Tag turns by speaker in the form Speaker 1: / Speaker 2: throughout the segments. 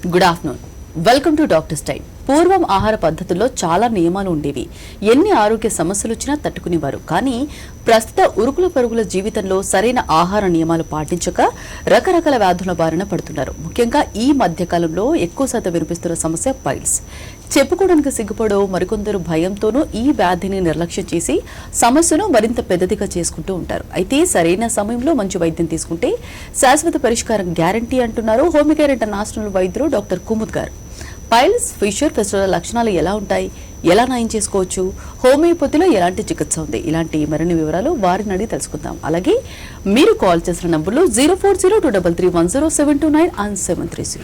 Speaker 1: Good afternoon. Welcome to doctors time. పూర్వం ఆహార పద్ధతుల్లో చాలా నియమాలు ఉండేవి. ఎన్ని ఆరోగ్య సమస్యలు వచ్చినా తట్టుకునేవారు. కానీ ప్రస్తుత ఉరుకుల పరుగుల జీవితంలో సరైన ఆహార నియమాలు పాటించక రకరకాల వ్యాధుల బారిన పడుతున్నారు. ముఖ్యంగా ఈ మధ్యకాలంలో ఎక్కువ శాతం వినిపిస్తున్న సమస్య పైల్స్. చెప్పుకోవడానికి సిగ్గుపడో మరికొందరు భయంతోనూ ఈ వ్యాధిని నిర్లక్ష్యం చేసి సమస్యను మరింత పెద్దదిగా చేసుకుంటూ ఉంటారు. అయితే సరైన సమయంలో మంచి వైద్యం తీసుకుంటే శాశ్వత పరిష్కారం గ్యారంటీ అంటున్నారు హోమికేర్ ఇంటర్నేషనల్ వైద్యులు డాక్టర్ కుముద్ గారు. పైల్స్, ఫిషర్, ఫెస్టివల్ లక్షణాలు ఎలా ఉంటాయి, ఎలా నయం చేసుకోవచ్చు, హోమియోపతిలో ఎలాంటి చికిత్స ఉంది, ఇలాంటి మరిన్ని వివరాలు వారిని అడిగి తెలుసుకుందాం. అలాగే మీరు కాల్ చేసిన నంబర్లు 0402331079 అండ్ 730.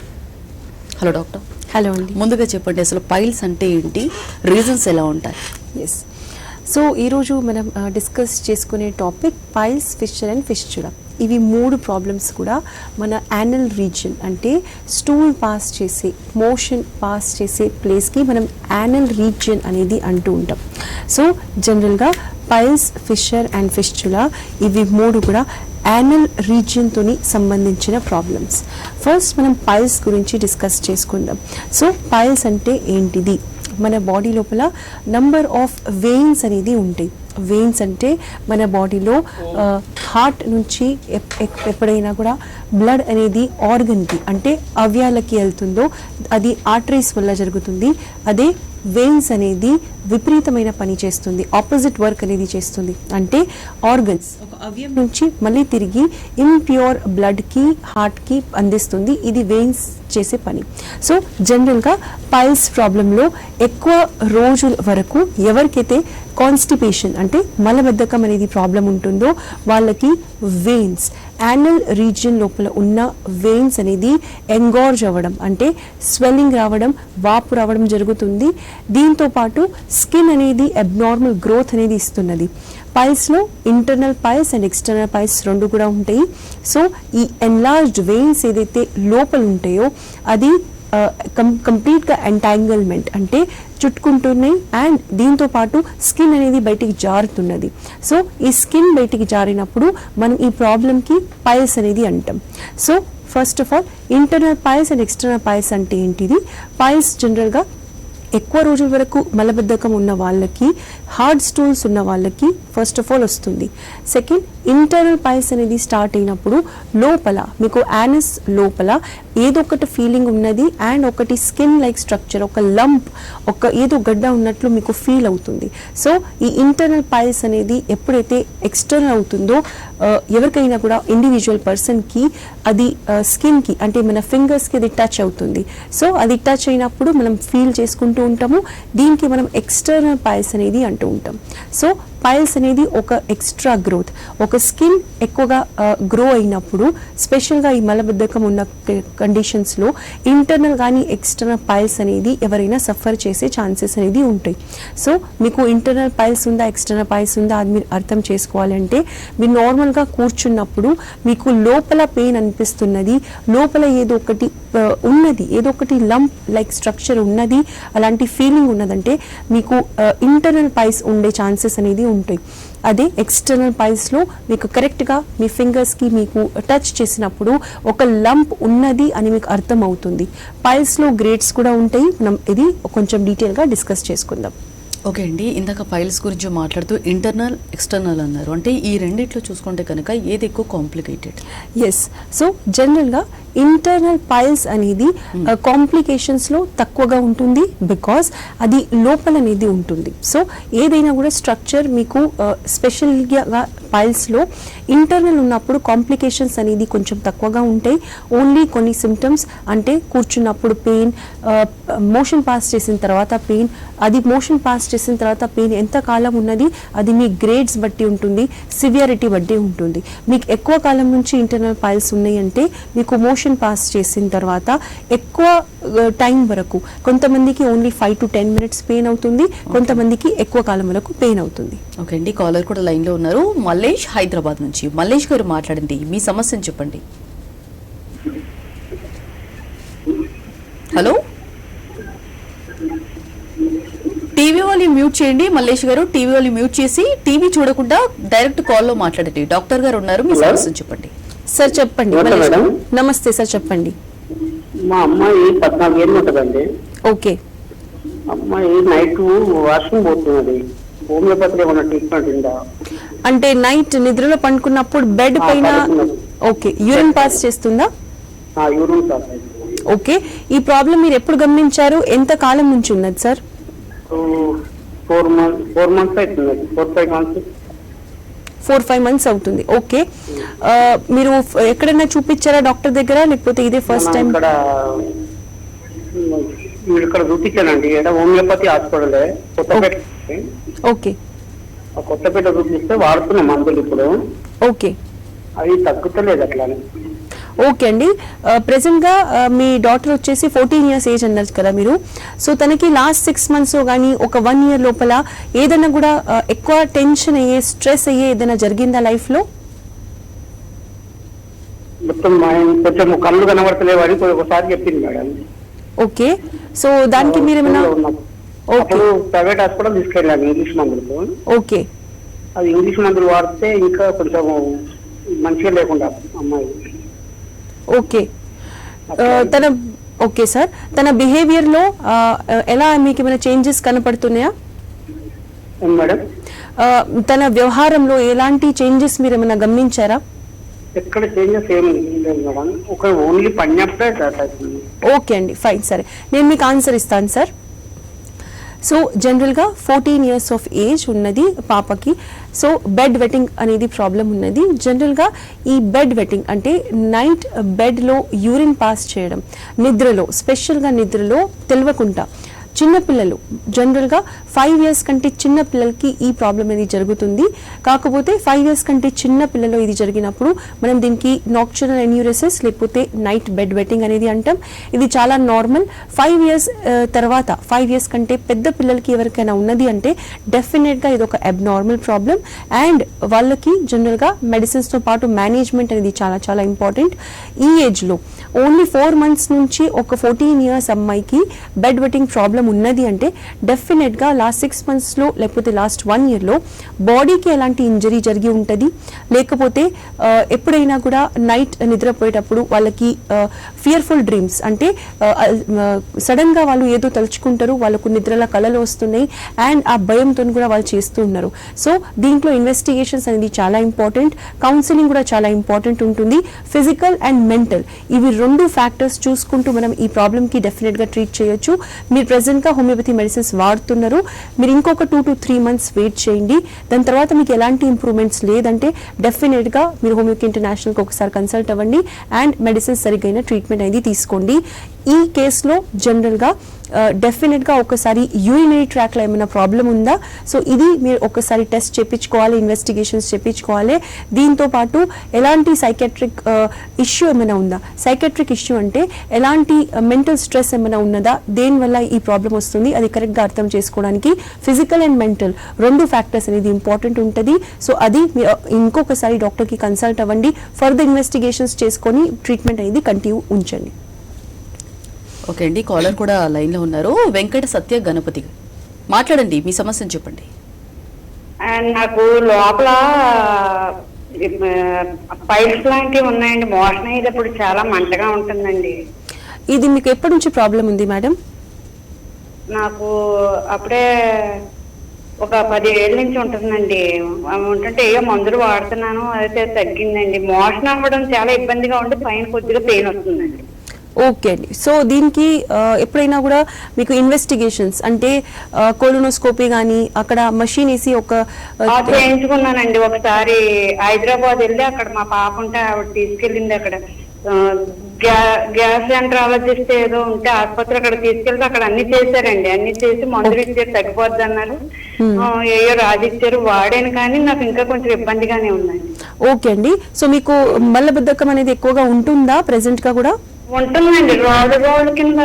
Speaker 1: Hello doctor.
Speaker 2: హలో అండి.
Speaker 1: ముందుగా చెప్పండి, అసలు పైల్స్ అంటే ఏంటి, రీజన్స్ ఎలా ఉంటాయి?
Speaker 2: ఎస్, సో ఈరోజు మనం డిస్కస్ చేసుకునే topic piles, fissure and fistula. ఇవి 3 ప్రాబ్లమ్స్ కూడా మన యానల్ రీజియన్ అంటే స్టూల్ పాస్ చేసే, మోషన్ పాస్ చేసే ప్లేస్కి మనం యానల్ రీజియన్ అనేది అంటూ ఉంటాం. సో జనరల్గా పైల్స్, ఫిషర్ అండ్ ఫిస్చులా ఇవి 3 కూడా యానల్ రీజియన్తోని సంబంధించిన ప్రాబ్లమ్స్. ఫస్ట్ మనం పైల్స్ గురించి డిస్కస్ చేసుకుందాం. సో పైల్స్ అంటే ఏంటిది? మన బాడీ లోపల నంబర్ ఆఫ్ వెయిన్స్ అనేది ఉంటాయి. వెయిన్స్ అంటే మన బాడీలో హార్ట్ నుంచి ఎప్పుడైనా కూడా బ్లడ్ అనేది ఆర్గన్కి అంటే అవయాలకి వెళ్తుందో అది ఆర్టరీస్ వల్ల జరుగుతుంది. అదే వెయిన్స్ అనేది విపరీతమైన పని చేస్తుంది, ఆపోజిట్ వర్క్ అనేది చేస్తుంది. అంటే ఆర్గన్స్ ఒక అవయవం నుంచి మళ్ళీ తిరిగి ఇంప్యూర్ బ్లడ్కి, హార్ట్కి అందిస్తుంది. ఇది వెయిన్స్ చేసే పని. సో జనరల్గా పైల్స్ ప్రాబ్లంలో ఎక్కువ రోజుల వరకు ఎవరికైతే కాన్స్టిపేషన్ అంటే మలబద్ధకం అనేది ప్రాబ్లం ఉంటుందో వాళ్ళకి వెయిన్స్, యానల్ రీజియన్ లోపల ఉన్న వెయిన్స్ అనేది ఎంగార్జ్ అవ్వడం అంటే స్వెల్లింగ్ రావడం, వాపు రావడం జరుగుతుంది. దీంతో పాటు స్కిన్ అనేది అబ్నార్మల్ గ్రోత్ అనేది ఇస్తున్నది. పైల్స్లో internal piles and external piles 2 కూడా ఉంటాయి. సో ఈ ఎన్లార్జ్డ్ వెయిన్స్ ఏదైతే లోపల ఉంటాయో అది కంప్లీట్గా ఎంటాంగిల్మెంట్ అంటే చుట్టుకుంటున్నాయి అండ్ దీంతో పాటు స్కిన్ అనేది బయటికి జారుతున్నది. సో ఈ స్కిన్ బయటికి జారినప్పుడు మనం ఈ ప్రాబ్లంకి పైల్స్ అనేది అంటాం. So first of all internal piles and external piles అంటే ఏంటిది? పైల్స్ జనరల్గా ఎక్కువ రోజుల వరకు మలబద్ధకం ఉన్న వాళ్ళకి, హార్డ్ స్టూల్స్ ఉన్న వాళ్ళకి ఫస్ట్ ఆఫ్ ఆల్ వస్తుంది. సెకండ్, ఇంటర్నల్ పైల్స్ అనేది స్టార్ట్ అయినప్పుడు లోపల మీకు యానస్ లోపల ఏదో ఒకటి ఫీలింగ్ ఉన్నది అండ్ ఒకటి స్కిన్ లైక్ స్ట్రక్చర్, ఒక లంప్, ఒక ఏదో గడ్డ ఉన్నట్లు మీకు ఫీల్ అవుతుంది. సో ఈ ఇంటర్నల్ పైల్స్ అనేది ఎప్పుడైతే ఎక్స్టర్నల్ అవుతుందో ఎవరికైనా కూడా ఇండివిజువల్ పర్సన్కి అది స్కిన్కి అంటే మన ఫింగర్స్కి అది టచ్ అవుతుంది. సో అది టచ్ అయినప్పుడు మనం ఫీల్ చేసుకుంటూ ఉంటాము. దీనికి మనం ఎక్స్టర్నల్ పైల్స్ అనేది అంటూ ఉంటాం. సో పైల్స్ అనేది ఒక ఎక్స్ట్రా గ్రోత్, ఒక స్కిన్ ఎక్కువగా గ్రో అయినప్పుడు స్పెషల్గా ఈ మలబద్ధకం ఉన్న కండిషన్స్లో ఇంటర్నల్ కానీ ఎక్స్టర్నల్ పైల్స్ అనేది ఎవరైనా సఫర్ చేసే ఛాన్సెస్ అనేది ఉంటాయి. సో మీకు ఇంటర్నల్ పైల్స్ ఉందా, ఎక్స్టర్నల్ పైల్స్ ఉందా అది మీరు అర్థం చేసుకోవాలంటే మీరు నార్మల్గా కూర్చున్నప్పుడు మీకు లోపల పెయిన్ అనిపిస్తున్నది, లోపల ఏదో ఒకటి ఉన్నది, ఏదో ఒకటి లంప్ లైక్ స్ట్రక్చర్ ఉన్నది, అలాంటి ఫీలింగ్ ఉన్నదంటే మీకు ఇంటర్నల్ పైల్స్ ఉండే ఛాన్సెస్ అనేది ఉంటాయి. అదే ఎక్స్టర్నల్ పైల్స్లో మీకు కరెక్ట్గా మీ ఫింగర్స్కి మీకు టచ్ చేసినప్పుడు ఒక లంప్ ఉన్నది అని మీకు అర్థం అవుతుంది. పైల్స్లో గ్రేడ్స్ కూడా ఉంటాయి. మనం ఇది కొంచెం డీటెయిల్గా డిస్కస్ చేసుకుందాం.
Speaker 1: ఓకే అండి, ఇందాక పైల్స్ గురించి మాట్లాడుతూ ఇంటర్నల్, ఎక్స్టర్నల్ అన్నారు. అంటే ఈ రెండిట్లో చూసుకుంటే కనుక ఏది ఎక్కువ కాంప్లికేటెడ్?
Speaker 2: ఎస్, సో జనరల్గా ఇంటర్నల్ పైల్స్ అనేది కాంప్లికేషన్స్లో తక్కువగా ఉంటుంది బికాస్ అది లోపల అనేది ఉంటుంది. సో ఏదైనా కూడా స్ట్రక్చర్ మీకు స్పెషల్గా పైల్స్లో ఇంటర్నల్ ఉన్నప్పుడు కాంప్లికేషన్స్ అనేది కొంచెం తక్కువగా ఉంటాయి. ఓన్లీ కొన్ని సిమ్టమ్స్ అంటే కూర్చున్నప్పుడు పెయిన్, మోషన్ పాస్ చేసిన తర్వాత పెయిన్, అది మోషన్ పాస్ చేసిన తర్వాత పెయిన్ ఎంత కాలం ఉన్నది అది మీ గ్రేడ్స్ బట్టి ఉంటుంది, సివియారిటీ బట్టి ఉంటుంది. మీకు ఎక్కువ కాలం నుంచి ఇంటర్నల్ పైల్స్ ఉన్నాయి అంటే మీకు మోషన్ పాస్ చేసిన తర్వాత ఎక్కువ టైం వరకు, కొంతమందికి ఓన్లీ 5 to 10 minutes పెయిన్ అవుతుంది, కొంతమందికి ఎక్కువ కాలం వరకు పెయిన్ అవుతుంది.
Speaker 1: ఓకే అండి, కాలర్ కూడా లైన్లో ఉన్నారు. మల్లేష్ హైదరాబాద్ నుంచి. మల్లేష్ గారు మాట్లాడండి, మీ సమస్యను చెప్పండి. హలో, టీవీ వాళ్ళు మ్యూట్ చేయండి. మల్లేష్ గారు టీవీ వాళ్ళు మ్యూట్ చేసి టీవీ చూడకుండా డైరెక్ట్ కాల్లో మాట్లాడండి. డాక్టర్ గారు ఉన్నారు, మీ సమస్యను చెప్పండి.
Speaker 2: సార్ చెప్పండి. నమస్తే సార్ చెప్పండి.
Speaker 3: మా అమ్మాయి 14 ఏళ్ళు ఉంటుందండి.
Speaker 2: ఓకే.
Speaker 3: అమ్మాయి నైట్ వాష్రూమ్ పోతున్నది. హోమియోపతి ఏమన్నా ట్రీట్మెంట్ ఉందా?
Speaker 2: అంటే నైట్ నిద్రలో పండుకున్నప్పుడు బెడ్ పైన ఓకే యూరిన్ పాస్ చేస్తుందా?
Speaker 3: Urine pass.
Speaker 2: ఓకే. ఈ ప్రాబ్లం మీరు ఎప్పుడు గమనించారు? ఎంత కాలం నుంచి ఉన్నది సార్?
Speaker 3: 4 months అవుతుంది. 4-5 months.
Speaker 2: 4-5 months అవుతుంది. ఓకే. మీరు ఎక్కడైనా చూపించారా డాక్టర్ దగ్గర, లేకపోతే ఇదే ఫస్ట్ టైం?
Speaker 3: ఇక్కడ చూపించానండి. Homeopathy hospital Kothapeta.
Speaker 2: Okay.
Speaker 3: Kothapeta చూపిస్తే వాడుతున్న మందులు ఇప్పుడు.
Speaker 2: ఓకే.
Speaker 3: అవి తగ్గుతలేదు అట్లానే.
Speaker 2: ఓకే అండి. ప్రెసెంట్ గా మీ డాటర్ వచ్చేసి 14 years ఏజ్ అన్నారు కదా మీరు. సో తనకి లాస్ట్ 6 months కానీ ఒక 1 year లోపల ఏదైనా కూడా ఎక్కువ టెన్షన్ అయ్యే, స్ట్రెస్ అయ్యే ఏదైనా జరిగిందా లైఫ్ లో?
Speaker 3: మొత్తం కొంచెం కళ్ళు కనబడతలేవు అని ఒకసారి చెప్పింది మేడం.
Speaker 2: ఓకే. సో దానికి మీరు ఏమైనా
Speaker 3: ప్రైవేట్ హాస్పిటల్ తీసుకెళ్ళాను ఇంగ్లీష్ మందులకు.
Speaker 2: ఓకే.
Speaker 3: అది ఇంగ్లీష్ మందులు వాడితే ఇంకా కొంచెం మంచిగా లేకుండా అమ్మాయి.
Speaker 2: ఓకే. తన ఓకే సార్, తన బిహేవియర్ లో ఎలా మీకు ఏమైనా చేంజెస్ కనపడుతున్నాయా
Speaker 3: మేడం?
Speaker 2: తన వ్యవహారంలో ఎలాంటి చేంజెస్ మీరు ఏమైనా గమనించారా?
Speaker 3: ఎక్కడ చేంజెస్ ఏమి లేదు మేడం. ఒక ఓన్లీ పన్నప్పుడే.
Speaker 2: ఓకే అండి, ఫైన్. సరే, నేను మీకు ఆన్సర్ ఇస్తాను సార్. సో జనరల్గా 14 years ఆఫ్ ఏజ్ ఉన్నది పాపకి. సో బెడ్ వెట్టింగ్ అనేది ప్రాబ్లం ఉన్నది. జనరల్గా ఈ బెడ్ వెట్టింగ్ అంటే నైట్ బెడ్లో యూరిన్ పాస్ చేయడం, నిద్రలో, స్పెషల్గా నిద్రలో తెలియకుండా. చిన్నపిల్లలు జనరల్గా 5 years కంటే చిన్న పిల్లలకి ఈ ప్రాబ్లం అనేది జరుగుతుంది. కాకపోతే 5 years కంటే చిన్న పిల్లలు ఇది జరిగినప్పుడు మనం దీనికి నాక్చురల్ ఎన్యూరెసిస్ లేకపోతే నైట్ బెడ్ వెట్టింగ్ అనేది అంటాం. ఇది చాలా నార్మల్. 5 years తర్వాత 5 years కంటే పెద్ద పిల్లలకి ఎవరికైనా ఉన్నది అంటే డెఫినెట్గా ఇది ఒక అబ్నార్మల్ ప్రాబ్లం. అండ్ వాళ్ళకి జనరల్గా మెడిసిన్స్తో పాటు మేనేజ్మెంట్ అనేది చాలా చాలా ఇంపార్టెంట్. ఈ ఏజ్లో ఓన్లీ 4 months నుంచి ఒక 14 years అమ్మాయికి బెడ్ వెట్టింగ్ ప్రాబ్లం ఉన్నది అంటే డెఫినెట్గా లాస్ట్ 6 monthsలో లేకపోతే లాస్ట్ 1 yearలో బాడీకి ఎలాంటి ఇంజరీ జరిగి ఉంటుంది, లేకపోతే ఎప్పుడైనా కూడా నైట్ నిద్రపోయేటప్పుడు వాళ్ళకి ఫియర్ఫుల్ డ్రీమ్స్ అంటే సడన్గా వాళ్ళు ఏదో తలుచుకుంటారు, వాళ్ళకు నిద్రల కళలు వస్తున్నాయి అండ్ ఆ భయంతో కూడా వాళ్ళు చేస్తూ ఉన్నారు. సో దీంట్లో ఇన్వెస్టిగేషన్స్ అనేది చాలా ఇంపార్టెంట్. కౌన్సిలింగ్ కూడా చాలా ఇంపార్టెంట్ ఉంటుంది. ఫిజికల్ అండ్ మెంటల్ ఇవి 2 ఫ్యాక్టర్స్ చూసుకుంటూ మనం ఈ ప్రాబ్లమ్కి డెఫినెట్గా ట్రీట్ చేయొచ్చు. మీరు ప్రెసెంట్గా హోమియోపతి మెడిసిన్స్ వాడుతున్నారు. మీరు ఇంకొక 2 to 3 months వెయిట్ చేయండి. దాని తర్వాత మీకు ఎలాంటి ఇంప్రూవ్మెంట్స్ లేదంటే డెఫినెట్గా మీరు హోమియోపతి ఇంటర్నేషనల్కి ఒకసారి కన్సల్ట్ అవ్వండి అండ్ మెడిసిన్స్ సరిగ్గా ట్రీట్మెంట్ అనేది తీసుకోండి. ఈ కేసులో జనరల్గా డెఫినెట్గా ఒకసారి యూరినరీ ట్రాక్లో ఏమైనా ప్రాబ్లం ఉందా, సో ఇది మీరు ఒకసారి టెస్ట్ చేయించుకోవాలి, ఇన్వెస్టిగేషన్స్ చేయించుకోవాలి. దీంతో పాటు ఎలాంటి సైకాట్రిక్ ఇష్యూ ఏమైనా ఉందా, సైకాట్రిక్ ఇష్యూ అంటే ఎలాంటి మెంటల్ స్ట్రెస్ ఏమైనా ఉన్నదా, దేనివల్ల ఈ ప్రాబ్లం వస్తుంది అది కరెక్ట్గా అర్థం చేసుకోవడానికి ఫిజికల్ అండ్ మెంటల్ 2 ఫ్యాక్టర్స్ అనేది ఇంపార్టెంట్ ఉంటుంది. సో అది ఇంకొకసారి డాక్టర్కి కన్సల్ట్ అవ్వండి, ఫర్దర్ ఇన్వెస్టిగేషన్స్ చేసుకొని ట్రీట్మెంట్ అనేది కంటిన్యూ ఉంచండి.
Speaker 1: ఓకే అండి, కాలర్ కూడా లైన్లో ఉన్నారు. వెంకట సత్య గణపతి, మాట్లాడండి, మీ సమస్యను చెప్పండి.
Speaker 4: నాకు లోపల పైల్స్ లాంటివి ఉన్నాయండి. మోషన్ అయ్యేటప్పుడు చాలా మంటగా ఉంటుందండి.
Speaker 2: ఇది మీకు ఎప్పటి నుంచి ప్రాబ్లం ఉంది మేడం?
Speaker 4: నాకు అప్పుడే ఒక 10 ఏళ్ళ నుంచి ఉంటుందండి. ఉంటుంటే ఏయో మందులు వాడుతున్నాను, అయితే తగ్గిందండి. మోషన్ అవ్వడం చాలా ఇబ్బందిగా ఉండి పైన కొద్దిగా పెయిన్ వస్తుందండి.
Speaker 2: ఓకే అండి. సో దీనికి ఎప్పుడైనా కూడా మీకు ఇన్వెస్టిగేషన్స్ అంటే కోలోనోస్కోపీ కానీ అక్కడ మషిన్ వేసి ఒక
Speaker 4: చేయించుకున్నానండి. ఒకసారి హైదరాబాద్ వెళ్ళి అక్కడ మా పాప ఉంటే ఆవిడ తీసుకెళ్ళింది. అక్కడ గ్యాస్ట్రాలజిస్ట్ ఏదో ఉంటే ఆసుపత్రి అక్కడ తీసుకెళ్తే అక్కడ అన్ని చేశారండి. అన్ని చేసి మందులు ఇచ్చారు, తగ్గిపోద్ది అన్నారు. ఏయో రాజిచ్చారు, వాడాను, కానీ నాకు ఇంకా కొంచెం ఇబ్బందిగానే ఉందండి.
Speaker 2: ఓకే అండి. సో మీకు మలబద్ధకం అనేది ఎక్కువగా ఉంటుందా ప్రెసెంట్ గా కూడా?
Speaker 4: ఉంటుందండి. రోడ్డు కింద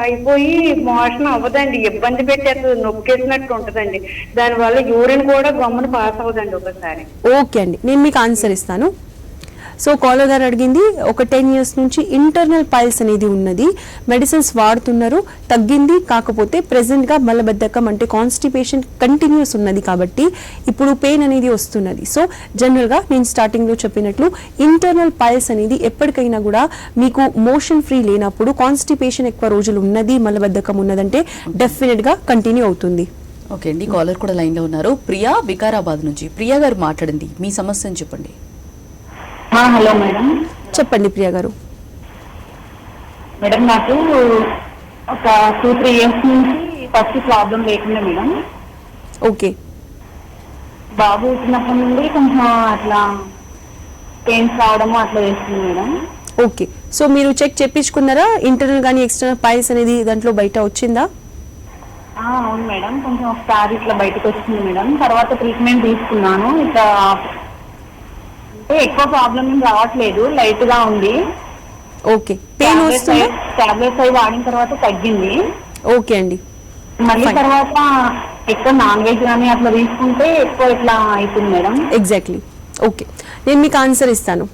Speaker 4: అయిపోయి మోషన్ అవ్వదండి, ఇబ్బంది పెట్టేస్తుంది, నొక్కేసినట్టు ఉంటదండి. దానివల్ల యూరిన్ కూడా గమ్మున పాస్ అవ్వదండి ఒకసారి.
Speaker 2: ఓకే అండి, నేను మీకు ఆన్సర్ ఇస్తాను. సో కాలర్ గారు అడిగింది ఒక 10 years నుంచి ఇంటర్నల్ పైల్స్ అనేది ఉన్నది, మెడిసిన్స్ వాడుతున్నారు, తగ్గింది, కాకపోతే ప్రెసెంట్ గా మలబద్ధకం అంటే కాన్స్టిపేషన్ కంటిన్యూస్ ఉన్నది కాబట్టి ఇప్పుడు పెయిన్ అనేది వస్తున్నది. సో జనరల్ గా నేను స్టార్టింగ్ లో చెప్పినట్లు ఇంటర్నల్ పైల్స్ అనేది ఎప్పటికైనా కూడా మీకు మోషన్ ఫ్రీ లేనప్పుడు, కాన్స్టిపేషన్ ఎక్కువ రోజులు ఉన్నది, మలబద్ధకం ఉన్నదంటే డెఫినెట్ గా కంటిన్యూ అవుతుంది.
Speaker 1: ఓకే అండి, కాలర్ కూడా లైన్ లో ఉన్నారు. ప్రియా వికారాబాద్ నుంచి. ప్రియా గారు మాట్లాడండి, మీ సమస్యను చెప్పండి.
Speaker 5: Hello madam.
Speaker 2: చెప్పండి ప్రియా గారు.
Speaker 5: మేడం నాకు ఒక 2-3 years నుంచి ఫస్ట్ ప్రాబ్లం లేకుండా మేడం.
Speaker 2: ఓకే.
Speaker 5: బాబు వచ్చినప్పటి నుండి కొంచెం అట్లా పెయిన్స్ రావడము అట్లా చేస్తుంది మేడం.
Speaker 2: ఓకే, సో మీరు చెక్ చేయించుకున్నారా? ఇంటర్నల్ కానీ ఎక్స్టర్నల్ పైల్స్ అనేది దాంట్లో బయట వచ్చిందా?
Speaker 5: అవును మేడం, కొంచెం ఒకసారి ఇట్లా బయటకు వచ్చింది మేడం. తర్వాత ట్రీట్మెంట్ తీసుకున్నాను. ఇట్లా అంటే ఎక్కువ ప్రాబ్లం ఏం రావట్లేదు, లైట్ గా ఉంది.
Speaker 2: ఓకే, పెయిన్ వస్తుందా?
Speaker 5: టాబ్లెట్స్ అవి వాడిన తర్వాత తగ్గింది.
Speaker 2: ఓకే అండి.
Speaker 5: మళ్ళీ తర్వాత ఎక్కువ నాన్ వెజ్ కానీ అట్లా తీసుకుంటే ఎక్కువ ఇట్లా అవుతుంది మేడం.
Speaker 2: ఎగ్జాక్ట్లీ. ఓకే, నేను మీకు ఆన్సర్ ఇస్తాను.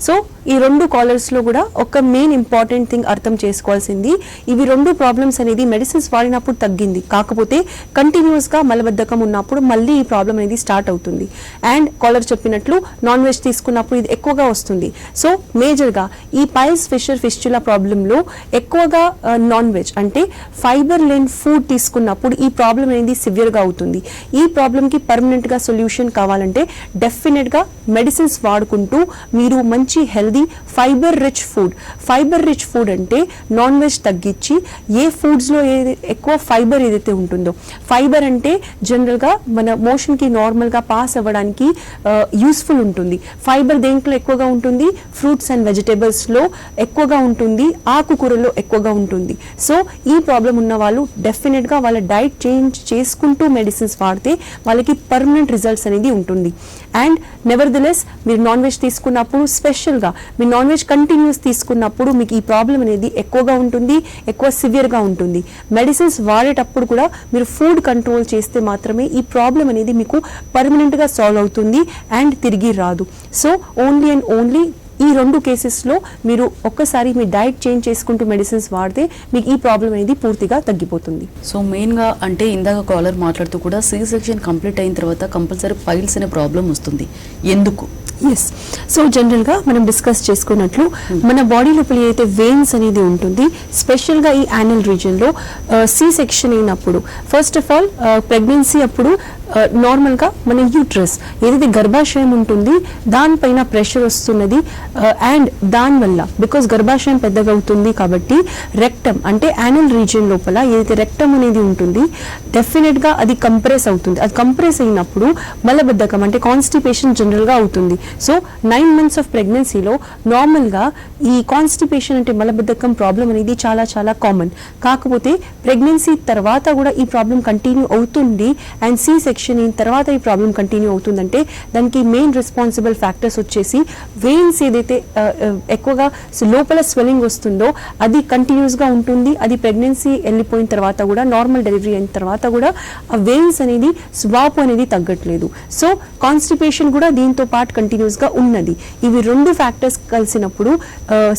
Speaker 2: సో ఈ 2 కాలర్స్లో కూడా ఒక మెయిన్ ఇంపార్టెంట్ థింగ్ అర్థం చేసుకోవాల్సింది, ఇవి 2 ప్రాబ్లమ్స్ అనేది మెడిసిన్స్ వాడినప్పుడు తగ్గింది, కాకపోతే కంటిన్యూస్గా మలబద్ధకం ఉన్నప్పుడు మళ్ళీ ఈ ప్రాబ్లం అనేది స్టార్ట్ అవుతుంది. అండ్ కాలర్ చెప్పినట్లు నాన్ వెజ్ తీసుకున్నప్పుడు ఇది ఎక్కువగా వస్తుంది. సో మేజర్గా ఈ పైల్స్ ఫిషర్ ఫిస్చులా ప్రాబ్లంలో ఎక్కువగా నాన్ వెజ్ అంటే ఫైబర్ లేని ఫుడ్ తీసుకున్నప్పుడు ఈ ప్రాబ్లం అనేది సివియర్గా అవుతుంది. ఈ ప్రాబ్లంకి పర్మనెంట్గా సొల్యూషన్ కావాలంటే డెఫినెట్గా మెడిసిన్స్ వాడుకుంటూ మీరు మంచి హెల్దీ ఫైబర్ రిచ్ ఫుడ్ అంటే నాన్ వెజ్ తగ్గించి ఏ ఫుడ్స్ లో ఎక్కువ ఫైబర్ ఏదైతే ఉంటుందో, ఫైబర్ అంటే జనరల్ గా మన మోషన్ కి నార్మల్ గా పాస్ అవ్వడానికి యూస్ఫుల్ ఉంటుంది. ఫైబర్ దేంట్లో ఎక్కువగా ఉంటుంది? ఫ్రూట్స్ అండ్ వెజిటేబుల్స్ లో ఎక్కువగా ఉంటుంది, ఆకుకూరలో ఎక్కువగా ఉంటుంది. సో ఈ ప్రాబ్లం ఉన్న వాళ్ళు డెఫినెట్ గా వాళ్ళ డైట్ చేంజ్ చేసుకుంటూ మెడిసిన్స్ వాడితే వాళ్ళకి పర్మనెంట్ రిజల్ట్స్ అనేది ఉంటుంది. అండ్ నెవర్దలెస్ మీరు నాన్ వెజ్ తీసుకున్నప్పుడు, స్పెషల్గా మీరు నాన్ వెజ్ కంటిన్యూస్ తీసుకున్నప్పుడు మీకు ఈ ప్రాబ్లం అనేది ఎక్కువగా ఉంటుంది, ఎక్కువ సివియర్గా ఉంటుంది. మెడిసిన్స్ వాడేటప్పుడు కూడా మీరు ఫుడ్ కంట్రోల్ చేస్తే మాత్రమే ఈ ప్రాబ్లం అనేది మీకు పర్మనెంట్గా సాల్వ్ అవుతుంది అండ్ తిరిగి రాదు. సో ఓన్లీ అండ్ ఓన్లీ ఈ 2 కేసెస్లో మీరు ఒక్కసారి మీ డైట్ చేంజ్ చేసుకుంటూ మెడిసిన్స్ వాడితే మీకు ఈ ప్రాబ్లం అనేది పూర్తిగా తగ్గిపోతుంది.
Speaker 1: సో మెయిన్గా అంటే ఇందాక కాలర్ మాట్లాడుతూ కూడా సి సెక్షన్ కంప్లీట్ అయిన తర్వాత కంపల్సరీ పైల్స్ అనే ప్రాబ్లం వస్తుంది, ఎందుకు?
Speaker 2: ఎస్, సో జనరల్గా మనం డిస్కస్ చేసుకున్నట్లు మన బాడీ లోపల ఏదైతే వెయిన్స్ అనేది ఉంటుంది, స్పెషల్గా ఈ యానల్ రీజియన్లో సి సెక్షన్ అయినప్పుడు ఫస్ట్ ఆఫ్ ఆల్ ప్రెగ్నెన్సీ అప్పుడు నార్మల్గా మన యూట్రస్ ఏదైతే గర్భాశయం ఉంటుంది దానిపైన ప్రెషర్ వస్తున్నది. అండ్ దానివల్ల బికాస్ గర్భాశయం పెద్దగా అవుతుంది కాబట్టి రెక్టమ్ అంటే యానల్ రీజియన్ లోపల ఏదైతే రెక్టమ్ అనేది ఉంటుంది డెఫినెట్గా అది కంప్రెస్ అవుతుంది. అది కంప్రెస్ అయినప్పుడు మలబద్ధకం అంటే కాన్స్టిపేషన్ జనరల్గా అవుతుంది. సో 9 months ఆఫ్ ప్రెగ్నెన్సీలో నార్మల్గా ఈ కాన్స్టిపేషన్ అంటే మలబద్ధకం ప్రాబ్లం అనేది చాలా చాలా కామన్. కాకపోతే ప్రెగ్నెన్సీ తర్వాత కూడా ఈ ప్రాబ్లం కంటిన్యూ అవుతుంది అండ్ సి సెక్షన్ అయిన తర్వాత ఈ ప్రాబ్లం కంటిన్యూ అవుతుందంటే దానికి మెయిన్ రెస్పాన్సిబుల్ ఫ్యాక్టర్స్ వచ్చేసి వెయిన్స్ ఏదైతే ఎక్కువగా లోపల స్వెల్లింగ్ వస్తుందో అది కంటిన్యూస్గా ఉంటుంది. అది ప్రెగ్నెన్సీ వెళ్ళిపోయిన తర్వాత కూడా, నార్మల్ డెలివరీ అయిన తర్వాత కూడా ఆ వెయిన్స్ అనేది స్వాపు అనేది తగ్గట్లేదు. సో కాన్స్టిపేషన్ కూడా దీంతో పాటు కంటిన్యూస్గా ఉన్నది. ఇవి 2 ఫ్యాక్టర్స్ కలిసినప్పుడు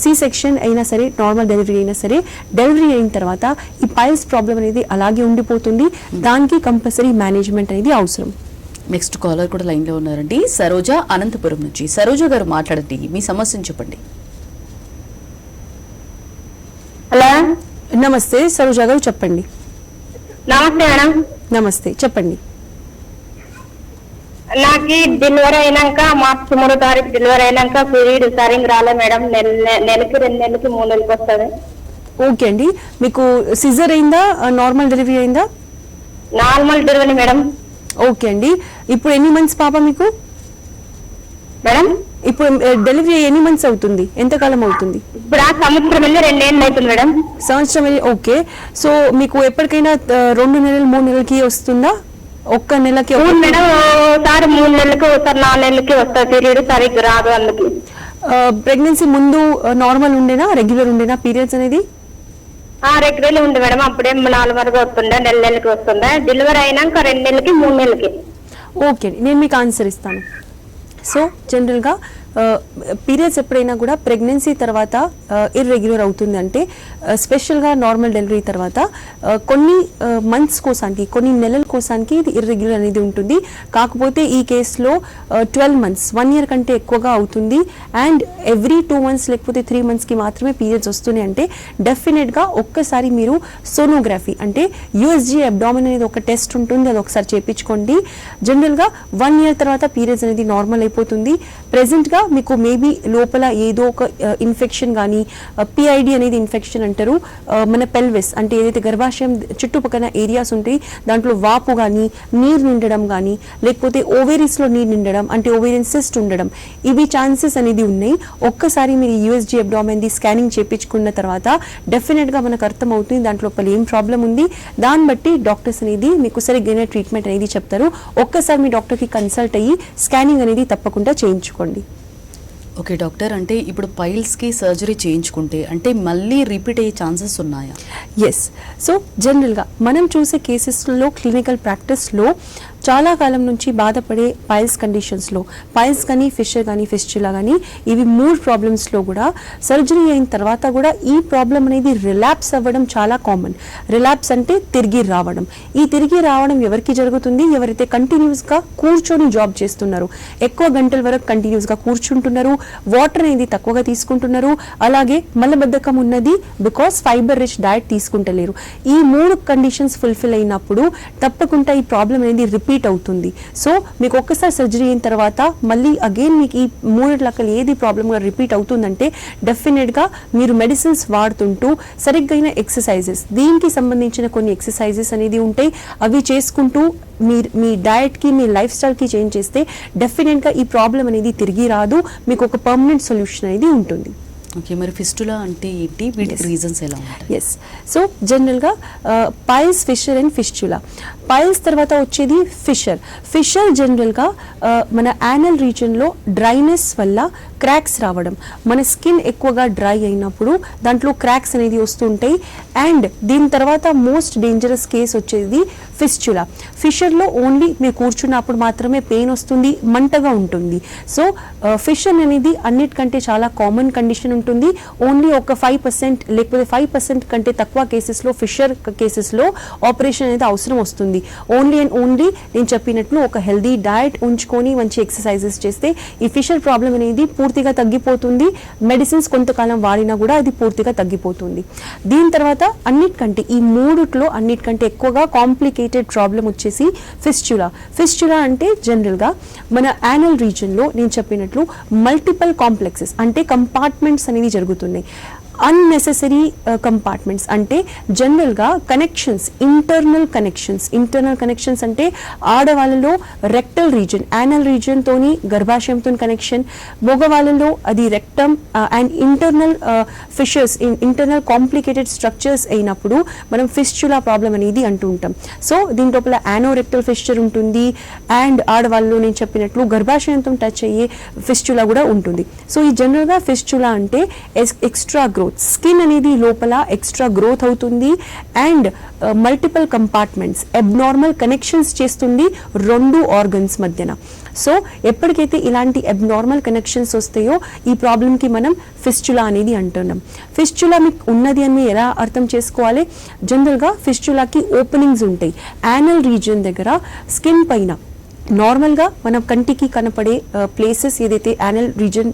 Speaker 2: సి సెక్షన్ అయినా సరే, నార్మల్ డెలివరీ అయినా సరే, డెలివరీ అయిన తర్వాత ఈ పైల్స్ ప్రాబ్లం అనేది అలాగే ఉండిపోతుంది. దానికి కంపల్సరీ మేనేజ్మెంట్ అనేది అవసరం.
Speaker 1: నెక్స్ట్ కాలర్ కూడా లైన్ లో ఉన్నారండి, సరోజ అనంతపురం నుంచి. సరోజ గారు మాట్లాడండి, మీ సమస్యను చెప్పండి.
Speaker 4: హలో,
Speaker 2: నమస్తే సరోజ గారు, చెప్పండి.
Speaker 4: నమస్తే మేడం.
Speaker 2: నమస్తే, చెప్పండి.
Speaker 4: నాకు డెలివరీ అయినాక మార్చి 3వ తారీఖు డెలివరీ అయినాక పీరియడ్ సరిగ్గా రాలే మేడం. నెలకి 2 నెలలకి 3 నెలలకి వస్తుంది.
Speaker 2: ఓకే అండి, మీకు సిజర్ అయిందా, నార్మల్ డెలివరీ అయిందా?
Speaker 4: Normal delivery madam.
Speaker 2: ఓకే అండి, ఇప్పుడు ఎన్ని మంత్స్ పాప మీకు?
Speaker 4: మేడం
Speaker 2: ఇప్పుడు డెలివరీ ఎన్ని మంత్స్ అవుతుంది, ఎంతకాలం అవుతుంది?
Speaker 4: ఇప్పుడు ఆ సంవత్సరం వెళ్ళి 2 ఏళ్ళు అవుతుంది మేడం.
Speaker 2: సంవత్సరం వెళ్ళి. ఓకే, సో మీకు ఎప్పటికైనా 2 నెలలు 3 నెలలకి వస్తుందా? ఒక్క నెలకి?
Speaker 4: మేడం ఒకసారి 3 నెలలకి, ఒకసారి 4 నెలలకి వస్తుంది పీరియడ్, సరిగ్గా రాదు. అందుకు
Speaker 2: ప్రెగ్నెన్సీ ముందు నార్మల్ ఉండేనా, రెగ్యులర్ ఉండేనా పీరియడ్స్ అనేది?
Speaker 4: రెగ్యులర్ ఉంది మేడం. అప్పుడే 4 వరకు వస్తుండే, నెలకి వస్తుండే. డెలివరీ అయినాక 2 నెలలకి 3 నెలలకి.
Speaker 2: ఓకే, నేను మీకు ఆన్సర్ ఇస్తాను. సో జనరల్గా పీరియడ్స్ ఎప్పుడైనా కూడా ప్రెగ్నెన్సీ తర్వాత ఇర్రెగ్యులర్ అవుతుంది అంటే స్పెషల్గా నార్మల్ డెలివరీ తర్వాత కొన్ని మంత్స్ కోసానికి కొన్ని నెలల కోసానికి ఇది ఇర్రెగ్యులర్ అనేది ఉంటుంది. కాకపోతే ఈ కేసులో 12 months 1 year కంటే ఎక్కువగా అవుతుంది అండ్ ఎవ్రీ 2 months లేకపోతే 3 monthsకి మాత్రమే పీరియడ్స్ వస్తున్నాయి అంటే డెఫినెట్గా ఒక్కసారి మీరు సోనోగ్రఫీ అంటే యూఎస్జీ అబ్డామిన్ అనేది ఒక టెస్ట్ ఉంటుంది, అది ఒకసారి చేయించుకోండి. జనరల్గా 1 year తర్వాత పీరియడ్స్ అనేది నార్మల్ అయిపోతుంది. ప్రెసెంట్గా మీకు మేబీ లోపల ఏదో ఒక ఇన్ఫెక్షన్ కానీ పిఐడి అనేది ఇన్ఫెక్షన్ అంటారు, మన పెల్విస్ అంటే ఏదైతే గర్భాశయం చుట్టుపక్కల ఏరియాస్ ఉంటాయి దాంట్లో వాపు కానీ నీరు నిండడం కానీ లేకపోతే ఓవేరీస్లో నీరు నిండడం అంటే ఓవేరియన్ సిస్ట్ ఉండడం, ఇవి ఛాన్సెస్ అనేది ఉన్నాయి. ఒక్కసారి మీరు యూఎస్జీ అబ్డామిన్ది స్కానింగ్ చేయించుకున్న తర్వాత డెఫినెట్గా మనకు అర్థమవుతుంది దాంట్లో ఏం ప్రాబ్లం ఉంది. దాన్ని బట్టి డాక్టర్స్ అనేది మీకు సరిగ్గా ట్రీట్మెంట్ అనేది చెప్తారు. ఒక్కసారి మీ డాక్టర్కి కన్సల్ట్ అయ్యి స్కానింగ్ అనేది తప్పకుండా చేయించుకోండి.
Speaker 1: ఓకే డాక్టర్, అంటే ఇప్పుడు పైల్స్కి సర్జరీ చేయించుకుంటే అంటే మళ్ళీ రిపీట్ అయ్యే ఛాన్సెస్ ఉన్నాయా?
Speaker 2: ఎస్. సో జనరల్గా మనం చూసే కేసెస్లో క్లినికల్ ప్రాక్టీస్లో చాలా కాలం నుంచి బాధపడే పైల్స్ కండిషన్స్లో పైల్స్ కానీ ఫిషర్ కానీ ఫిస్చులా కానీ ఇవి 3 ప్రాబ్లమ్స్లో కూడా సర్జరీ అయిన తర్వాత కూడా ఈ ప్రాబ్లం అనేది రిలాప్స్ అవ్వడం చాలా కామన్. రిలాప్స్ అంటే తిరిగి రావడం. ఈ తిరిగి రావడం ఎవరికి జరుగుతుంది? ఎవరైతే కంటిన్యూస్గా కూర్చొని జాబ్ చేస్తున్నారు, ఎక్కువ గంటల వరకు కంటిన్యూస్గా కూర్చుంటున్నారు, వాటర్ అనేది తక్కువగా తీసుకుంటున్నారు, అలాగే మలబద్ధకం ఉన్నది బికాస్ ఫైబర్ రిచ్ డైట్ తీసుకుంటలేరు. ఈ 3 కండిషన్స్ ఫుల్ఫిల్ అయినప్పుడు తప్పకుండా ఈ ప్రాబ్లం అనేది రిపీట్ అవుతుంది. సో మీకు ఒక్కసారి సర్జరీ అయిన తర్వాత మళ్ళీ అగైన్ మీకు ఈ 3 ఏది ప్రాబ్లంగా రిపీట్ అవుతుందంటే డెఫినెట్గా మీరు మెడిసిన్స్ వాడుతుంటూ సరిగ్గైన ఎక్సర్సైజెస్, దీనికి సంబంధించిన కొన్ని ఎక్సర్సైజెస్ అనేది ఉంటాయి, అవి చేసుకుంటూ మీ డయట్కి మీ లైఫ్ స్టైల్కి చేంజ్ చేస్తే డెఫినెట్గా ఈ ప్రాబ్లం అనేది తిరిగి రాదు, మీకు ఒక పర్మనెంట్ సొల్యూషన్ అనేది ఉంటుంది.
Speaker 1: ఓకే, మరి ఫిస్టులా అంటే ఏంటి, వీటికి రీజన్స్ ఎలా ఉంటాయి?
Speaker 2: ఎస్. సో జనరల్గా piles, fissure and fistula. Piles తర్వాత వచ్చేది ఫిషర్. ఫిషర్ జనరల్గా మన యానల్ రీజన్లో డ్రైనెస్ వల్ల క్రాక్స్ రావడం, మన స్కిన్ ఎక్కువగా డ్రై అయినప్పుడు దాంట్లో క్రాక్స్ అనేది వస్తుంటాయి. అండ్ దీని తర్వాత మోస్ట్ డేంజరస్ కేస్ వచ్చేది ఫిస్చులా. ఫిషర్లో ఓన్లీ మీరు కూర్చున్నప్పుడు మాత్రమే పెయిన్ వస్తుంది, మంటగా ఉంటుంది. సో ఫిషర్ అనేది అన్నిటికంటే చాలా కామన్ కండిషన్ ఉంటుంది. ఓన్లీ ఒక 5% లేకపోతే 5% కంటే తక్కువ కేసెస్లో ఫిషర్ కేసెస్లో ఆపరేషన్ అనేది అవసరం వస్తుంది. ఓన్లీ అండ్ ఓన్లీ నేను చెప్పినట్లు ఒక హెల్దీ డయట్ ఉంచుకొని మంచి ఎక్సర్సైజెస్ చేస్తే ఈ ఫిషర్ ప్రాబ్లం అనేది పూర్తిగా తగ్గిపోతుంది. మెడిసిన్స్ కొంతకాలం వాడినా కూడా అది పూర్తిగా తగ్గిపోతుంది. దీని తర్వాత అన్నిటికంటే ఈ 3 అన్నిటికంటే ఎక్కువగా కాంప్లికేటెడ్ ప్రాబ్లం వచ్చేసి ఫిస్చులా. ఫిస్చులా అంటే జనరల్గా మన యానల్ రీజన్లో నేను చెప్పినట్లు మల్టిపల్ కాంప్లెక్సెస్ అంటే కంపార్ట్మెంట్స్ అనేది జరుగుతున్నాయి. అన్నెసెసరీ కంపార్ట్మెంట్స్ అంటే జనరల్గా కనెక్షన్స్, ఇంటర్నల్ కనెక్షన్స్ అంటే ఆడవాళ్ళలో రెక్టల్ రీజన్, యానల్ రీజన్తోని గర్భాశయంతో కనెక్షన్, మగవాళ్ళలో అది rectum and internal fissures, internal complicated structures అయినప్పుడు మనం ఫిస్చులా ప్రాబ్లం అనేది అంటూ ఉంటాం. సో దీని లోపల యానోరెక్టల్ ఫిస్చర్ ఉంటుంది అండ్ ఆడవాళ్ళలో నేను చెప్పినట్లు గర్భాశయంతో టచ్ అయ్యే ఫిస్చులా కూడా ఉంటుంది. సో ఈ జనరల్గా ఫిస్చులా అంటే ఎక్స్ట్రా గ్రోత్, స్కిన్ అనేది లోపల ఎక్స్ట్రా గ్రోత్ అవుతుంది and multiple compartments, abnormal connections చేస్తుంది 2 ఆర్గన్స్ మధ్యన. సో ఎప్పటికైతే ఇలాంటి అబ్నార్మల్ కనెక్షన్స్ వస్తాయో ఈ ప్రాబ్లంకి మనం ఫిస్చులా అనేది అంటున్నాం. ఫిస్చులా మీకు ఉన్నది అని ఎలా అర్థం చేసుకోవాలి? జనరల్గా ఫిస్చులాకి ఓపెనింగ్స్ ఉంటాయి యానల్ రీజన్ దగ్గర, స్కిన్ పైన. నార్మల్గా మన కంటికి కనపడే ప్లేసెస్ ఏదైతే యానల్ రీజన్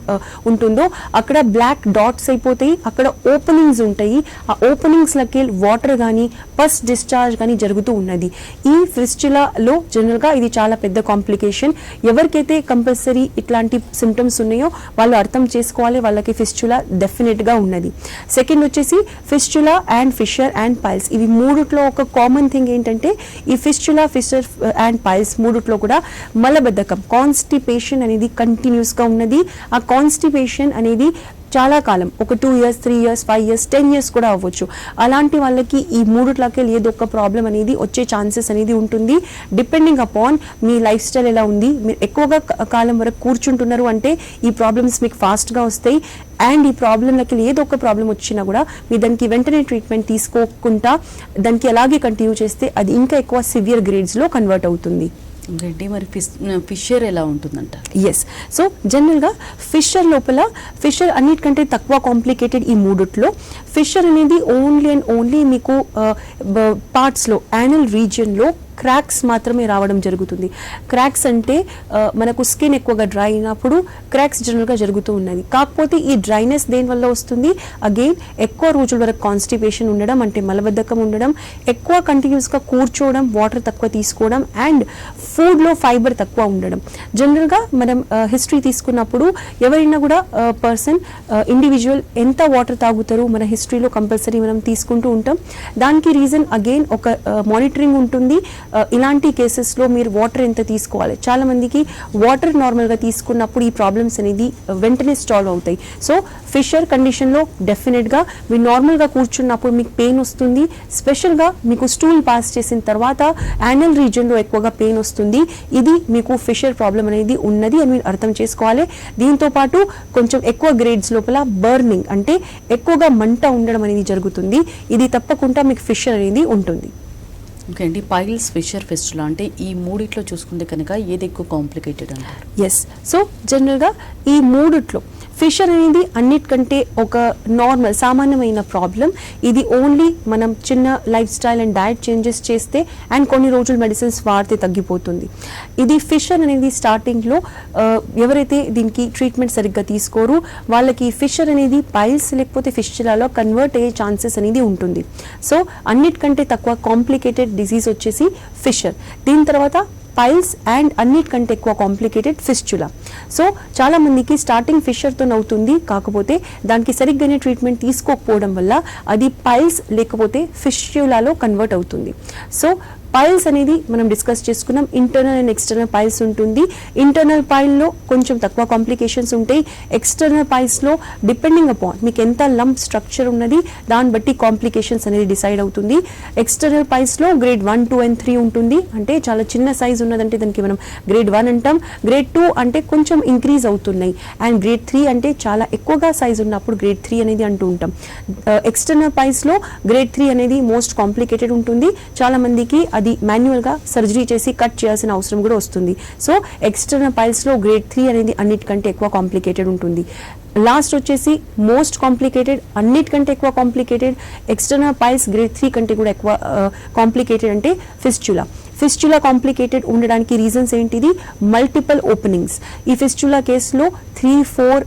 Speaker 2: ఉంటుందో అక్కడ బ్లాక్ డాట్స్ అయిపోతాయి, అక్కడ ఓపెనింగ్స్ ఉంటాయి. ఆ ఓపెనింగ్స్లకి వాటర్ కానీ పస్ డిశ్చార్జ్ కానీ జరుగుతూ ఉన్నది. ఈ ఫిస్చులాలో జనరల్గా ఇది చాలా పెద్ద కాంప్లికేషన్. ఎవరికైతే కంపల్సరీ ఇట్లాంటి సిమ్టమ్స్ ఉన్నాయో వాళ్ళు అర్థం చేసుకోవాలి, వాళ్ళకి ఫిస్చులా డెఫినెట్గా ఉన్నది. సెకండ్ వచ్చేసి fistula and fissure and piles. ఇవి 3 ఒక కామన్ థింగ్ ఏంటంటే ఈ ఫిస్చులా, ఫిషర్ అండ్ పైల్స్ 3 కూడా మలబద్ధకం, కాన్స్టిపేషన్ అనేది కంటిన్యూస్గా ఉన్నది. ఆ కాన్స్టిపేషన్ అనేది చాలా కాలం, ఒక 2 years, 3 years, 5 years, 10 years కూడా అవ్వచ్చు. అలాంటి వాళ్ళకి ఈ 3 ఏదో ఒక ప్రాబ్లం అనేది వచ్చే ఛాన్సెస్ అనేది ఉంటుంది. Depending upon me life style ఎలా ఉంది, మీరు ఎక్కువగా కాలం వరకు కూర్చుంటున్నారు అంటే ఈ ప్రాబ్లమ్స్ మీకు ఫాస్ట్గా వస్తాయి. అండ్ ఈ ప్రాబ్లంలకి ఏదో ఒక ప్రాబ్లం వచ్చినా కూడా మీరు దానికి వెంటనే ట్రీట్మెంట్ తీసుకోకుండా దానికి అలాగే కంటిన్యూ చేస్తే అది ఇంకా ఎక్కువ సివియర్ గ్రేడ్స్లో కన్వర్ట్ అవుతుంది.
Speaker 1: ఇంకేంటి మరి ఫిషర్ ఎలా ఉంటుందంట?
Speaker 2: ఎస్. సో జనరల్గా ఫిషర్ లోపల ఫిషర్ అన్నిటికంటే తక్కువ కాంప్లికేటెడ్ ఈ మూడిట్లో. ఫిషర్ అనేది ఓన్లీ అండ్ ఓన్లీ మీకు పార్ట్స్లో యానల్ రీజియన్లో క్రాక్స్ మాత్రమే రావడం జరుగుతుంది. క్రాక్స్ అంటే మనకు స్కిన్ ఎక్కువగా డ్రై అయినప్పుడు క్రాక్స్ జనరల్గా జరుగుతూ ఉన్నది. కాకపోతే ఈ డ్రైనెస్ దేనివల్ల వస్తుంది? అగైన్ ఎక్కువ రోజుల వరకు కాన్స్టిపేషన్ ఉండడం, అంటే మలబద్ధకం ఉండడం, ఎక్కువ కంటిన్యూస్గా కూర్చోవడం, వాటర్ తక్కువ తీసుకోవడం, అండ్ ఫుడ్లో ఫైబర్ తక్కువ ఉండడం. జనరల్గా మనం హిస్టరీ తీసుకున్నప్పుడు ఎవరైనా కూడా పర్సన్ ఇండివిజువల్ ఎంత వాటర్ తాగుతారు మన హిస్టరీలో కంపల్సరీ మనం తీసుకుంటూ ఉంటాం. దానికి రీజన్ అగైన్ ఒక మానిటరింగ్ ఉంటుంది. ఇలాంటి కేసెస్లో మీరు వాటర్ ఎంత తీసుకోవాలి. చాలా మందికి వాటర్ నార్మల్గా తీసుకున్నప్పుడు ఈ ప్రాబ్లమ్స్ అనేది వెంటనే సాల్వ్ అవుతాయి. సో ఫిషర్ కండిషన్లో డెఫినెట్గా మీరు నార్మల్గా కూర్చున్నప్పుడు మీకు పెయిన్ వస్తుంది. స్పెషల్గా మీకు స్టూల్ పాస్ చేసిన తర్వాత యానల్ రీజియన్లో ఎక్కువగా పెయిన్ వస్తుంది. ఇది మీకు ఫిషర్ ప్రాబ్లం అనేది ఉన్నది అని మీరు అర్థం చేసుకోవాలి. దీంతో పాటు కొంచెం ఎక్కువ గ్రేడ్స్ లోపల బర్నింగ్, అంటే ఎక్కువగా మంట ఉండడం అనేది జరుగుతుంది. ఇది తప్పకుండా మీకు ఫిషర్ అనేది ఉంటుంది.
Speaker 1: ఓకే అండి, పైల్స్, ఫిషర్, ఫిస్టులా అంటే ఈ మూడిట్లో చూసుకుంటే కనుక ఏది ఎక్కువ కాంప్లికేటెడ్ అంటారు?
Speaker 2: ఎస్. సో జనరల్గా ఈ మూడిట్లో ఫిషర్ అనేది అన్నిటికంటే ఒక నార్మల్ సామాన్యమైన ప్రాబ్లం. ఇది ఓన్లీ మనం చిన్న life style and diet changes చేస్తే అండ్ కొన్ని రోజులు మెడిసిన్స్ వాడితే తగ్గిపోతుంది. ఇది ఫిషర్ అనేది స్టార్టింగ్లో ఎవరైతే దీనికి ట్రీట్మెంట్ సరిగ్గా తీసుకోరు వాళ్ళకి ఫిషర్ అనేది పైల్స్ లేకపోతే ఫిస్టులాలో కన్వర్ట్ అయ్యే ఛాన్సెస్ అనేది ఉంటుంది. సో అన్నిటికంటే తక్కువ కాంప్లికేటెడ్ డిసీజ్ వచ్చేసి ఫిషర్. దీని తర్వాత పైల్స్ అండ్ అన్నిటికంటే ఎక్కువ కాంప్లికేటెడ్ ఫిస్టులా. సో చాలా మందికి స్టార్టింగ్ ఫిషర్తో అవుతుంది, కాకపోతే దానికి సరిగ్గానే ట్రీట్మెంట్ తీసుకోకపోవడం వల్ల అది పైల్స్ లేకపోతే ఫిస్టులాలో కన్వర్ట్ అవుతుంది. సో పైల్స్ అనేది మనం డిస్కస్ చేసుకున్నాం. ఇంటర్నల్ అండ్ ఎక్స్టర్నల్ పైల్స్ ఉంటుంది. ఇంటర్నల్ పైల్లో కొంచెం తక్కువ కాంప్లికేషన్స్ ఉంటాయి. ఎక్స్టర్నల్ పైల్స్లో డిపెండింగ్ అపాన్ మీకు ఎంత లంప్ స్ట్రక్చర్ ఉన్నది దాన్ని బట్టి కాంప్లికేషన్స్ అనేది డిసైడ్ అవుతుంది. ఎక్స్టర్నల్ పైల్స్లో గ్రేడ్ 1, 2 and 3 ఉంటుంది. అంటే చాలా చిన్న సైజ్ ఉన్నదంటే దానికి మనం గ్రేడ్ 1 అంటాం. గ్రేడ్ 2 అంటే కొంచెం ఇంక్రీజ్ అవుతున్నాయి. అండ్ గ్రేడ్ 3 అంటే చాలా ఎక్కువగా సైజ్ ఉన్నప్పుడు గ్రేడ్ 3 అనేది అంటూ ఉంటాం. ఎక్స్టర్నల్ పైల్స్లో గ్రేడ్ 3 అనేది మోస్ట్ కాంప్లికేటెడ్ ఉంటుంది. చాలా మందికి అది మాన్యువల్గా సర్జరీ చేసి కట్ చేయాల్సిన అవసరం కూడా వస్తుంది. సో ఎక్స్టర్నల్ పైల్స్లో గ్రేడ్ 3 అనేది అన్నిటికంటే ఎక్కువ కాంప్లికేటెడ్ ఉంటుంది. లాస్ట్ వచ్చేసి మోస్ట్ కాంప్లికేటెడ్, అన్నిటికంటే ఎక్కువ కాంప్లికేటెడ్ ఎక్స్టర్నల్ పైల్స్ గ్రేడ్ 3 కంటే కూడా ఎక్కువ కాంప్లికేటెడ్ అంటే ఫిస్టులా. ఫిస్టులా కాంప్లికేటెడ్ ఉండడానికి రీజన్స్ ఏంటిది? Multiple openings. ఈ ఫిస్టులా కేసులో 3-4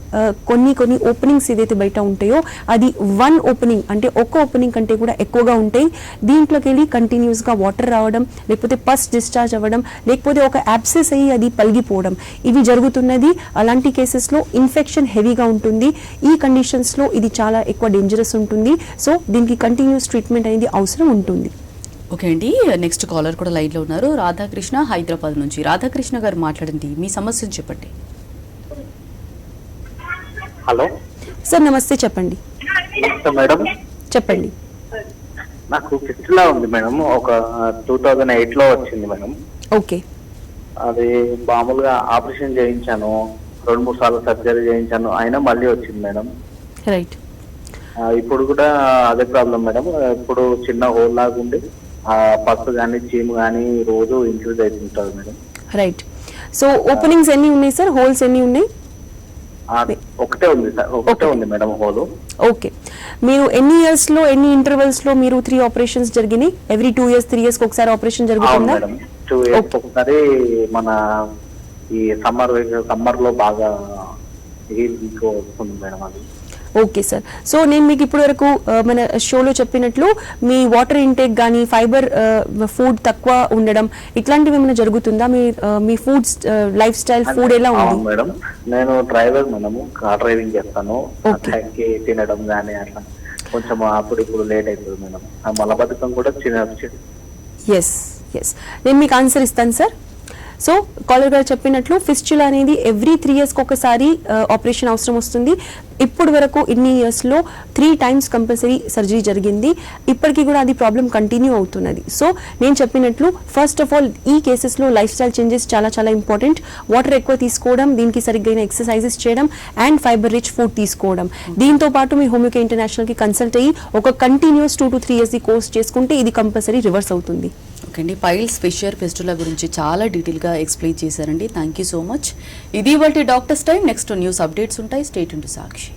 Speaker 2: కొన్ని ఓపెనింగ్స్ ఏదైతే బయట ఉంటాయో అది 1 ఓపెనింగ్ అంటే ఒక్క ఓపెనింగ్ కంటే కూడా ఎక్కువగా ఉంటాయి. దీంట్లోకి వెళ్ళి కంటిన్యూస్గా వాటర్ రావడం, లేకపోతే పస్ డిశ్చార్జ్ అవ్వడం, లేకపోతే ఒక యాబ్సెస్ అయ్యి అది పలిగిపోవడం, ఇవి జరుగుతున్నది. అలాంటి కేసెస్లో ఇన్ఫెక్షన్ హెవీగా ఉంటుంది. ఈ కండిషన్స్లో ఇది చాలా ఎక్కువ డేంజరస్ ఉంటుంది. సో దీనికి కంటిన్యూస్ ట్రీట్మెంట్ అనేది అవసరం ఉంటుంది.
Speaker 1: ఓకే అండి, నెక్స్ట్ కాలర్ కూడా లైన్లో ఉన్నారు. రాధాకృష్ణ, హైదరాబాద్ నుంచి. రాధాకృష్ణ గారు మాట్లాడండి, మీ సమస్యను చెప్పండి.
Speaker 6: హలో
Speaker 2: సార్ నమస్తే, చెప్పండి.
Speaker 6: నమస్తే మేడం.
Speaker 2: చెప్పండి.
Speaker 6: నాకు ఫిస్టులా ఉంది మేడం. ఒక 2008 లో వచ్చింది మేడం.
Speaker 2: ఓకే.
Speaker 6: అది మామూలుగా ఆపరేషన్ చేయించాను, 2-3 సార్లు సర్జరీ చేయించాను, అయినా మళ్ళీ వచ్చింది మేడం.
Speaker 2: రైట్.
Speaker 6: ఇప్పుడు కూడా అదే ప్రాబ్లం మేడం. ఇప్పుడు చిన్న హోల్ లాగా ఉండి పసు కానీ చీము కానీ రోజు ఇంక్రీజ్ అవుతుంటుంది మేడం.
Speaker 2: రైట్. సో ఓపెనింగ్స్ ఎన్ని ఉన్నాయి సార్? హోల్స్ ఎన్ని ఉన్నాయి?
Speaker 6: ఒకటే ఉంది సార్, ఒకటే ఉంది మేడం హోల్.
Speaker 2: ఓకే. మీరు ఎన్ని ఇయర్స్ లో, ఎన్ని ఇంటర్వెల్స్ లో మీరు 3 ఆపరేషన్స్ జరిగినాయి? ఎవ్రీ 2 years 3 years ఒకసారి ఆపరేషన్ జరుగుతుందా?
Speaker 6: 2 years ఒకసారి. మన ఈ సమ్మర్ లో బాగా హీట్ వస్తుంది మేడం అది.
Speaker 2: Okay sir. సో నేను మీకు ఇప్పటి వరకు మన షోలో చెప్పినట్లు మీ వాటర్ ఇంటేక్ కానీ ఫైబర్ ఫుడ్ తక్కువ ఉండడం ఇట్లాంటివి ఏమైనా జరుగుతుందా? మీ ఫుడ్ లైఫ్ స్టైల్ ఫుడ్ ఎలా ఉంది?
Speaker 6: మేడం నేను డ్రైవర్ మేడం, కార్ డ్రైవింగ్ చేస్తాను. తినడం కానీ అట్లా కొంచెం అప్పుడు ఇప్పుడు లేట్ అవుతుంది మేడం. మలబద్ధకం కూడా
Speaker 2: ఎస్. నేను మీకు ఆన్సర్ ఇస్తాను సార్. సో కాలర్ గారు చెప్పినట్లు ఫిస్టులా అనేది ఎవ్రీ 3 years ఒకసారి ఆపరేషన్ అవసరం వస్తుంది. ఇప్పటి వరకు ఇన్ని ఇయర్స్లో 3 times కంపల్సరీ సర్జరీ జరిగింది. ఇప్పటికీ కూడా అది ప్రాబ్లం కంటిన్యూ అవుతున్నది. సో నేను చెప్పినట్లు ఫస్ట్ ఆఫ్ ఆల్ ఈ కేసెస్లో లైఫ్ స్టైల్ చేంజెస్ చాలా చాలా ఇంపార్టెంట్. వాటర్ ఎక్కువ తీసుకోవడం, దీనికి సరిగ్గా ఎక్సర్సైజెస్ చేయడం అండ్ ఫైబర్ రిచ్ ఫుడ్ తీసుకోవడం. దీంతో పాటు మీ హోమియోకేర్ ఇంటర్నేషనల్కి కన్సల్ట్ అయ్యి ఒక కంటిన్యూస్ 2 to 3 years కోర్స్ చేసుకుంటే ఇది కంపల్సరీ రివర్స్ అవుతుంది.
Speaker 1: ఓకే అండి, పైల్స్, ఫిషర్, ఫిస్టులా గురించి చాలా డీటెయిల్గా ఎక్స్ప్లెయిన్ చేశారండి. Thank you so much. ఇది ఇవాల్టి doctors time. Next news updates ఉంటాయి. Stay tuned to Sakshi.